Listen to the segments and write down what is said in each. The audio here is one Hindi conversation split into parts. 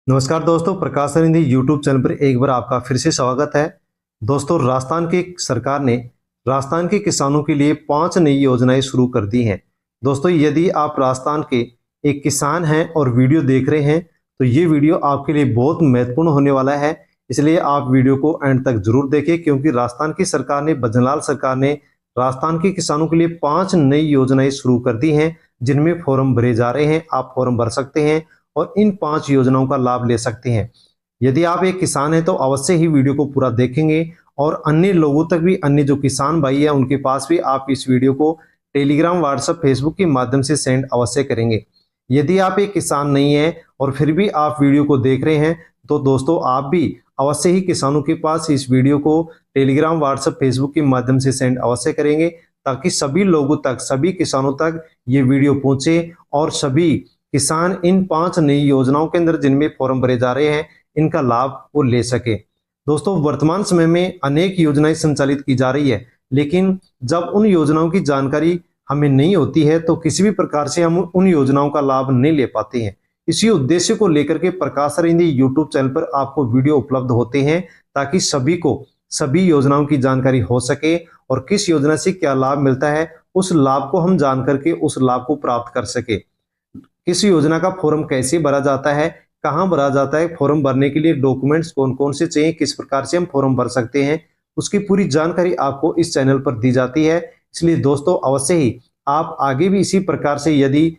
नमस्कार दोस्तों, प्रकाश सरिंधी यूट्यूब चैनल पर एक बार आपका फिर से स्वागत है। दोस्तों, राजस्थान की सरकार ने राजस्थान के किसानों के लिए 5 नई योजनाएं शुरू कर दी हैं। दोस्तों, यदि आप राजस्थान के एक किसान हैं और वीडियो देख रहे हैं तो ये वीडियो आपके लिए बहुत महत्वपूर्ण होने वाला है। इसलिए आप वीडियो को एंड तक जरूर देखें, क्योंकि राजस्थान की सरकार ने, भजनलाल सरकार ने राजस्थान के किसानों के लिए 5 नई योजनाएं शुरू कर दी हैं, जिनमें फॉर्म भरे जा रहे हैं। आप फॉर्म भर सकते हैं और इन 5 योजनाओं का लाभ ले सकते हैं। यदि आप एक किसान हैं तो अवश्य ही वीडियो को पूरा देखेंगे और अन्य लोगों तक भी, अन्य जो किसान भाई है उनके पास भी आप इस वीडियो को टेलीग्राम, व्हाट्सएप, फेसबुक के माध्यम से सेंड अवश्य करेंगे। यदि आप एक किसान नहीं है और फिर भी आप वीडियो को देख रहे हैं तो दोस्तों आप भी अवश्य ही किसानों के पास इस वीडियो को टेलीग्राम, व्हाट्सएप, फेसबुक के माध्यम से सेंड अवश्य करेंगे, ताकि सभी लोगों तक, सभी किसानों तक ये वीडियो पहुंचे और सभी किसान इन 5 नई योजनाओं के अंदर जिनमें फॉर्म भरे जा रहे हैं इनका लाभ वो ले सके। दोस्तों, वर्तमान समय में अनेक योजनाएं संचालित की जा रही है, लेकिन जब उन योजनाओं की जानकारी हमें नहीं होती है तो किसी भी प्रकार से हम उन योजनाओं का लाभ नहीं ले पाते हैं। इसी उद्देश्य को लेकर के प्रकाश सरिंधी यूट्यूब चैनल पर आपको वीडियो उपलब्ध होते हैं, ताकि सभी को सभी योजनाओं की जानकारी हो सके और किस योजना से क्या लाभ मिलता है उस लाभ को हम जान करके उस लाभ को प्राप्त कर सके। किस योजना का फॉर्म कैसे भरा जाता है, कहाँ भरा जाता है, फॉर्म भरने के लिए डॉक्यूमेंट्स कौन कौन से चाहिए, किस प्रकार से हम फॉर्म भर सकते हैं, उसकी पूरी जानकारी आपको इस चैनल पर दी जाती है। इसलिए दोस्तों अवश्य ही आप आगे भी इसी प्रकार से यदि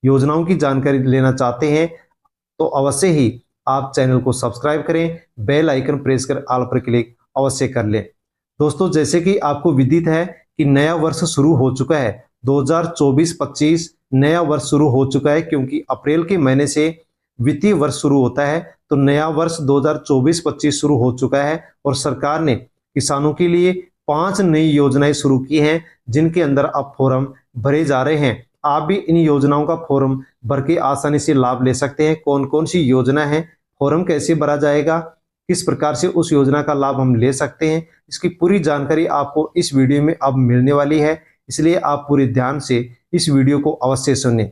योजनाओं की जानकारी लेना चाहते हैं तो अवश्य ही आप चैनल को सब्सक्राइब करें, बेल आइकन प्रेस कर ऑल पर क्लिक अवश्य कर लें। दोस्तों, जैसे कि आपको विदित है कि नया वर्ष शुरू हो चुका है, 2024-25 नया वर्ष शुरू हो चुका है, क्योंकि अप्रैल के महीने से वित्तीय वर्ष शुरू होता है। तो नया वर्ष 2024-25 शुरू हो चुका है और सरकार ने किसानों के लिए 5 नई योजनाएं शुरू की हैं, जिनके अंदर अब फॉर्म भरे जा रहे हैं। आप भी इन योजनाओं का फॉर्म भर के आसानी से लाभ ले सकते हैं। कौन कौन सी योजना है, फॉर्म कैसे भरा जाएगा, किस प्रकार से उस योजना का लाभ हम ले सकते हैं, इसकी पूरी जानकारी आपको इस वीडियो में अब मिलने वाली है। इसलिए आप पूरे ध्यान से इस वीडियो को अवश्य सुनें।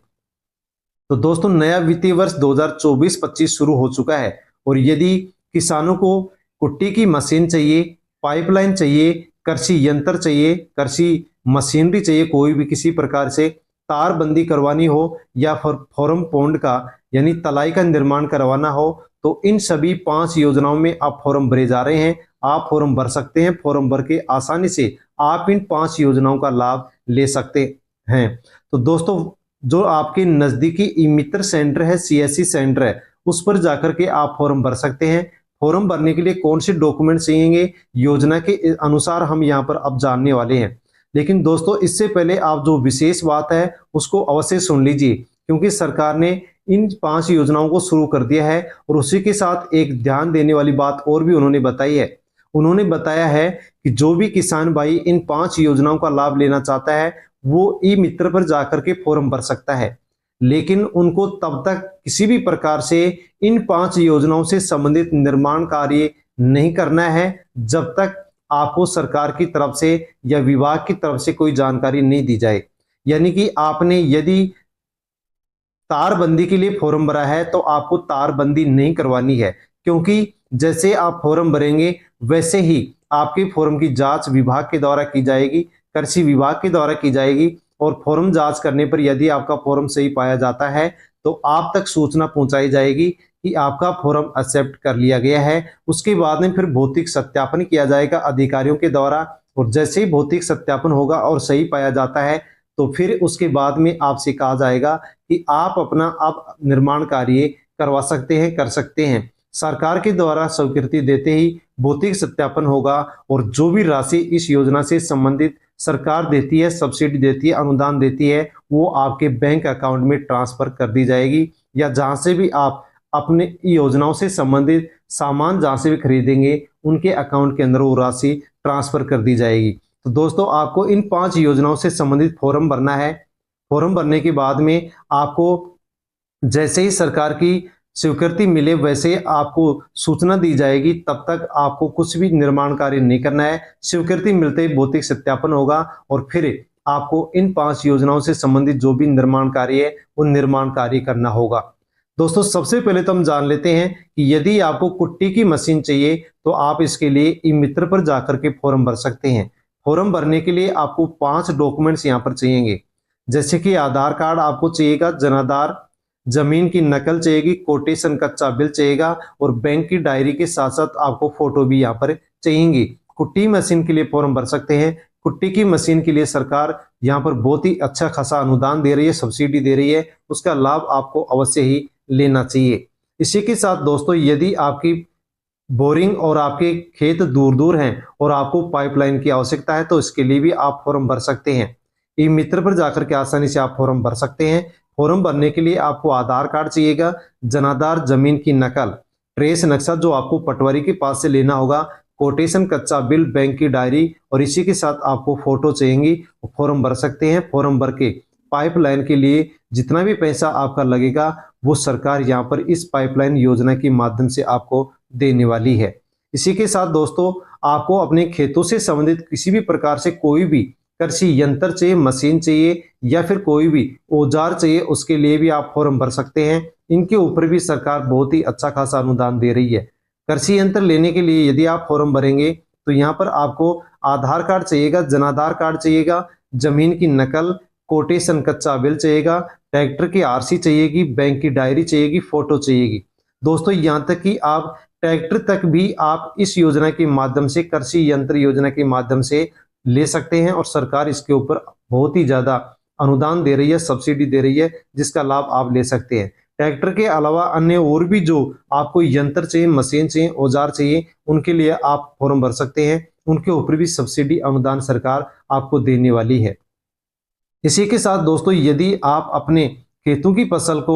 तो दोस्तों, नया वित्तीय वर्ष 2024-25 शुरू हो चुका है और यदि किसानों को कुट्टी की मशीन चाहिए, पाइपलाइन चाहिए, कृषि यंत्र चाहिए, कृषि मशीनरी चाहिए, कोई भी किसी प्रकार से तारबंदी करवानी हो या फॉर्म पॉन्ड का यानी तलाई का निर्माण करवाना हो, तो इन सभी 5 योजनाओं में आप फॉर्म भरे जा रहे हैं। आप फॉर्म भर सकते हैं। फॉर्म भर के आसानी से आप इन 5 योजनाओं का लाभ ले सकते हैं। तो दोस्तों, जो आपके नजदीकी ई मित्र सेंटर है, सीएससी सेंटर है, उस पर जाकर के आप फॉर्म भर सकते हैं। फॉर्म भरने के लिए कौन से डॉक्यूमेंट चाहिए, योजना के अनुसार हम यहाँ पर अब जानने वाले हैं। लेकिन दोस्तों, इससे पहले आप जो विशेष बात है उसको अवश्य सुन लीजिए, क्योंकि सरकार ने इन 5 योजनाओं को शुरू कर दिया है और उसी के साथ एक ध्यान देने वाली बात और भी उन्होंने बताई है। उन्होंने बताया है कि जो भी किसान भाई इन 5 योजनाओं का लाभ लेना चाहता है वो ई मित्र पर जाकर के फॉर्म भर सकता है, लेकिन उनको तब तक किसी भी प्रकार से इन 5 योजनाओं से संबंधित निर्माण कार्य नहीं करना है जब तक आपको सरकार की तरफ से या विभाग की तरफ से कोई जानकारी नहीं दी जाए। यानी कि आपने यदि तारबंदी के लिए फॉर्म भरा है तो आपको तारबंदी नहीं करवानी है, क्योंकि जैसे आप फॉर्म भरेंगे वैसे ही आपके फॉर्म की जांच विभाग के द्वारा की जाएगी, कृषि विभाग के द्वारा की जाएगी और फॉर्म जांच करने पर यदि आपका फॉर्म सही पाया जाता है तो आप तक सूचना पहुंचाई जाएगी कि आपका फॉर्म एक्सेप्ट कर लिया गया है। उसके बाद में फिर भौतिक सत्यापन किया जाएगा अधिकारियों के द्वारा, और जैसे ही भौतिक सत्यापन होगा और सही पाया जाता है तो फिर उसके बाद में आपसे कहा जाएगा कि आप अपना आप निर्माण कार्य करवा सकते हैं, कर सकते हैं। सरकार के द्वारा स्वीकृति देते ही भौतिक सत्यापन होगा और जो भी राशि इस योजना से संबंधित सरकार देती है, सब्सिडी देती है, अनुदान देती है, वो आपके बैंक अकाउंट में ट्रांसफर कर दी जाएगी, या जहां से भी आप अपने योजनाओं से संबंधित सामान जहां से भी खरीदेंगे उनके अकाउंट के अंदर वो राशि ट्रांसफर कर दी जाएगी। तो दोस्तों, आपको इन 5 योजनाओं से संबंधित फॉर्म भरना है। फॉर्म भरने के बाद में आपको जैसे ही सरकार की स्वीकृति मिले वैसे आपको सूचना दी जाएगी, तब तक आपको कुछ भी निर्माण कार्य नहीं करना है। स्वीकृति मिलते ही भौतिक सत्यापन होगा और फिर आपको इन 5 योजनाओं से संबंधित जो भी निर्माण कार्य है वो निर्माण कार्य करना होगा। दोस्तों सबसे पहले तो हम जान लेते हैं कि यदि आपको कुट्टी की मशीन चाहिए तो आप इसके लिए ई मित्र पर जाकर के फॉर्म भर सकते हैं। फॉर्म भरने के लिए आपको 5 डॉक्यूमेंट्स यहाँ पर चाहिएंगे, जैसे कि आधार कार्ड आपको चाहिएगा, जनाधार, जमीन की नकल चाहिएगी, कोटेशन कच्चा बिल चाहिएगा और बैंक की डायरी के साथ साथ आपको फोटो भी यहाँ पर चाहिएगी। कुट्टी मशीन के लिए फॉर्म भर सकते हैं। कुट्टी की मशीन के लिए सरकार यहाँ पर बहुत ही अच्छा खासा अनुदान दे रही है, सब्सिडी दे रही है, उसका लाभ आपको अवश्य ही लेना चाहिए। इसी के साथ दोस्तों यदि आपकी बोरिंग और आपके खेत दूर दूर हैं और आपको पाइपलाइन की आवश्यकता है तो इसके लिए भी आप फॉर्म भर सकते हैं। ई मित्र पर जाकर के आसानी से आप फॉर्म भर सकते हैं। फॉर्म भरने के लिए आपको आधार कार्ड चाहिएगा, जनाधार, जमीन की नकल, ट्रेस नक्शा जो आपको पटवारी के पास से लेना होगा, कोटेशन कच्चा बिल, बैंक की डायरी और इसी के साथ आपको फोटो चाहिएगी। फॉर्म भर सकते हैं। फॉर्म भर के पाइपलाइन के लिए जितना भी पैसा आपका लगेगा वो सरकार यहाँ पर इस पाइपलाइन योजना के माध्यम से आपको देने वाली है। इसी के साथ दोस्तों आपको अपने खेतों से संबंधित किसी भी प्रकार से कोई भी कृषि यंत्र चाहिए, मशीन चाहिए या फिर कोई भी औजार चाहिए, उसके लिए भी आप फॉर्म भर सकते हैं। इनके ऊपर भी सरकार बहुत ही अच्छा खासा अनुदान दे रही है। कृषि यंत्र लेने के लिए यदि आप फॉर्म भरेंगे तो यहाँ पर आपको आधार कार्ड चाहिएगा, जनाधार कार्ड चाहिएगा, जमीन की नकल, कोटेशन कच्चा बिल चाहिएगा, ट्रैक्टर की आरसी चाहिएगी, बैंक की डायरी चाहिएगी, फोटो चाहिएगी। दोस्तों यहाँ तक कि आप ट्रैक्टर तक भी आप इस योजना के माध्यम से, कृषि यंत्र योजना के माध्यम से ले सकते हैं और सरकार इसके ऊपर बहुत ही ज्यादा अनुदान दे रही है, सब्सिडी दे रही है, जिसका लाभ आप ले सकते हैं। ट्रैक्टर के अलावा अन्य और भी जो आपको यंत्र चाहिए, मशीन चाहिए, औजार चाहिए, उनके लिए आप फॉर्म भर सकते हैं। उनके ऊपर भी सब्सिडी अनुदान सरकार आपको देने वाली है। इसी के साथ दोस्तों यदि आप अपने खेतों की फसल को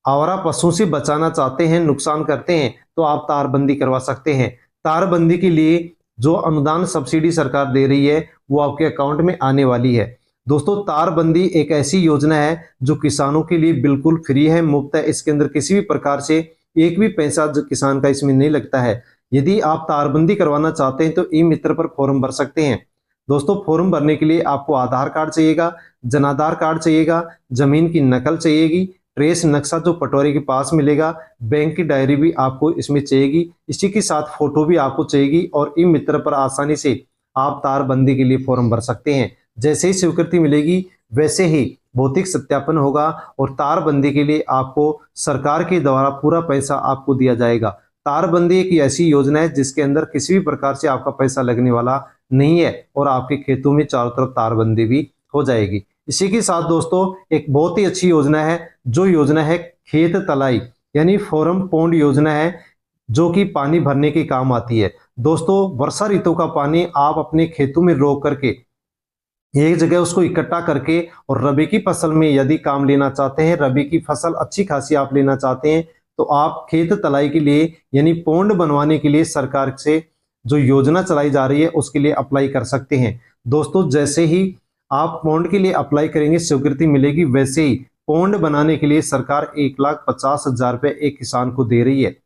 आवारा पशुओं से बचाना चाहते हैं, नुकसान करते हैं, तो आप तारबंदी करवा सकते हैं। तारबंदी के लिए जो अनुदान सब्सिडी सरकार दे रही है वो आपके अकाउंट में आने वाली है। दोस्तों तारबंदी एक ऐसी योजना है जो किसानों के लिए बिल्कुल फ्री है, मुफ्त है। इसके अंदर किसी भी प्रकार से एक भी पैसा जो किसान का इसमें नहीं लगता है। यदि आप तारबंदी करवाना चाहते हैं तो ई मित्र पर फॉर्म भर सकते हैं। दोस्तों फॉर्म भरने के लिए आपको आधार कार्ड चाहिएगा, जनाधार कार्ड चाहिएगा, जमीन की नकल चाहिएगी, ट्रेस नक्शा जो पटवारी के पास मिलेगा, बैंक की डायरी भी आपको इसमें चाहिएगी, इसी के साथ फोटो भी आपको चाहिएगी और ई मित्र पर आसानी से आप तारबंदी के लिए फॉर्म भर सकते हैं। जैसे ही स्वीकृति मिलेगी वैसे ही भौतिक सत्यापन होगा और तारबंदी के लिए आपको सरकार के द्वारा पूरा पैसा आपको दिया जाएगा। तारबंदी एक ऐसी योजना है जिसके अंदर किसी भी प्रकार से आपका पैसा लगने वाला नहीं है और आपके खेतों में चारों तरफ तारबंदी भी हो जाएगी। इसी के साथ दोस्तों एक बहुत ही अच्छी योजना है, जो योजना है खेत तलाई यानी फॉरम पौंड योजना है, जो कि पानी भरने के काम आती है। दोस्तों वर्षा ऋतु का पानी आप अपने खेतों में रोक करके एक जगह उसको इकट्ठा करके और रबी की फसल में यदि काम लेना चाहते हैं, रबी की फसल अच्छी खासी आप लेना चाहते हैं, तो आप खेत तलाई के लिए यानी पौंड बनवाने के लिए सरकार से जो योजना चलाई जा रही है उसके लिए अप्लाई कर सकते हैं। दोस्तों जैसे ही आप पौंड के लिए अप्लाई करेंगे, स्वीकृति मिलेगी, वैसे ही पौंड बनाने के लिए सरकार 1,50,000 रुपये एक किसान को दे रही है।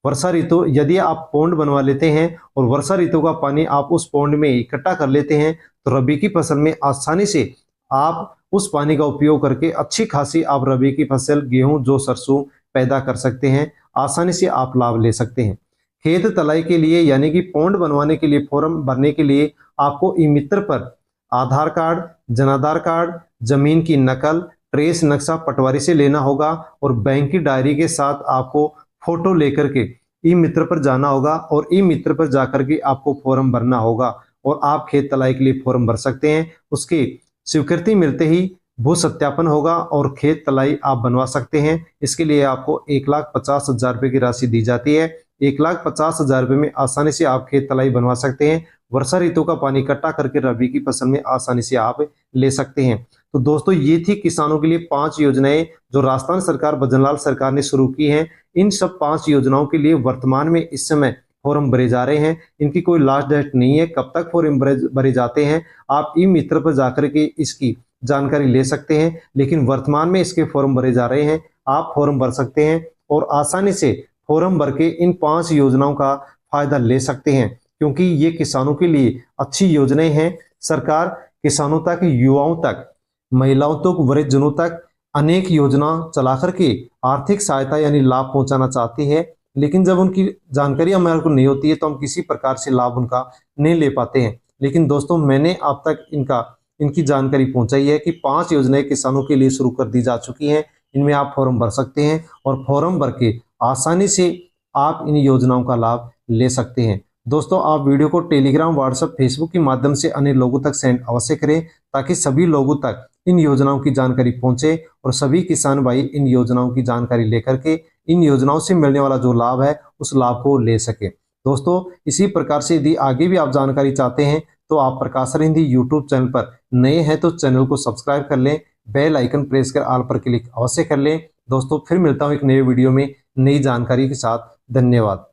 वर्षा ऋतु यदि आप पौंड बनवा लेते हैं और वर्षा ऋतु का पानी आप उस पौंड में इकट्ठा कर लेते हैं तो रबी की फसल में आसानी से आप उस पानी का उपयोग करके अच्छी खासी आप रबी की फसल, गेहूं, जौ, सरसों पैदा कर सकते हैं। आसानी से आप लाभ ले सकते हैं। खेत तलाई के लिए यानी कि पौंड बनवाने के लिए फॉर्म भरने के लिए आपको ई मित्र पर आधार कार्ड, जनाधार कार्ड, जमीन की नकल, ट्रेस नक्शा पटवारी से लेना होगा और बैंक की डायरी के साथ आपको फोटो लेकर के ई मित्र पर जाना होगा और ई मित्र पर जाकर के आपको फॉर्म भरना होगा और आप खेत तलाई के लिए फॉर्म भर सकते हैं। उसकी स्वीकृति मिलते ही भू सत्यापन होगा और खेत तलाई आप बनवा सकते हैं। इसके लिए आपको 1,50,000 रुपये की राशि दी जाती है। 1,50,000 रुपये में आसानी से आप खेत तलाई बनवा सकते हैं। वर्षा ऋतु का पानी इकट्ठा करके रबी की फसल में आसानी से आप ले सकते हैं। तो दोस्तों ये थी किसानों के लिए 5 योजनाएं जो राजस्थान सरकार, भजनलाल सरकार ने शुरू की हैं। इन सब 5 योजनाओं के लिए वर्तमान में इस समय फॉर्म भरे जा रहे हैं। इनकी कोई लास्ट डेट नहीं है, कब तक फॉर्म भरे जाते हैं आप ई मित्र पर जाकर के इसकी जानकारी ले सकते हैं। लेकिन वर्तमान में इसके फॉर्म भरे जा रहे हैं, आप फॉर्म भर सकते हैं और आसानी से फॉर्म भर के इन 5 योजनाओं का फायदा ले सकते हैं, क्योंकि ये किसानों के लिए अच्छी योजनाएं हैं। सरकार किसानों तक, युवाओं तक, महिलाओं तक, वृद्धजनों तक अनेक योजना चला करके आर्थिक सहायता यानी लाभ पहुंचाना चाहती है, लेकिन जब उनकी जानकारी हमारे को नहीं होती है तो हम किसी प्रकार से लाभ उनका नहीं ले पाते हैं। लेकिन दोस्तों मैंने आप तक इनकी जानकारी पहुंचाई है कि 5 योजनाएं किसानों के लिए शुरू कर दी जा चुकी हैं। इनमें आप फॉर्म भर सकते हैं और फॉर्म भर के आसानी से आप इन योजनाओं का लाभ ले सकते हैं। दोस्तों आप वीडियो को टेलीग्राम, व्हाट्सएप, फेसबुक के माध्यम से अन्य लोगों तक सेंड अवश्य करें ताकि सभी लोगों तक इन योजनाओं की जानकारी पहुंचे और सभी किसान भाई इन योजनाओं की जानकारी लेकर के इन योजनाओं से मिलने वाला जो लाभ है उस लाभ को ले सके। दोस्तों इसी प्रकार से यदि आगे भी आप जानकारी चाहते हैं तो आप प्रकाश सर हिंदी यूट्यूब चैनल पर नए हैं तो चैनल को सब्सक्राइब कर लें, बेल आइकन प्रेस कर ऑल पर क्लिक अवश्य कर लें। दोस्तों फिर मिलता हूं एक नए वीडियो में नई जानकारी के साथ। धन्यवाद।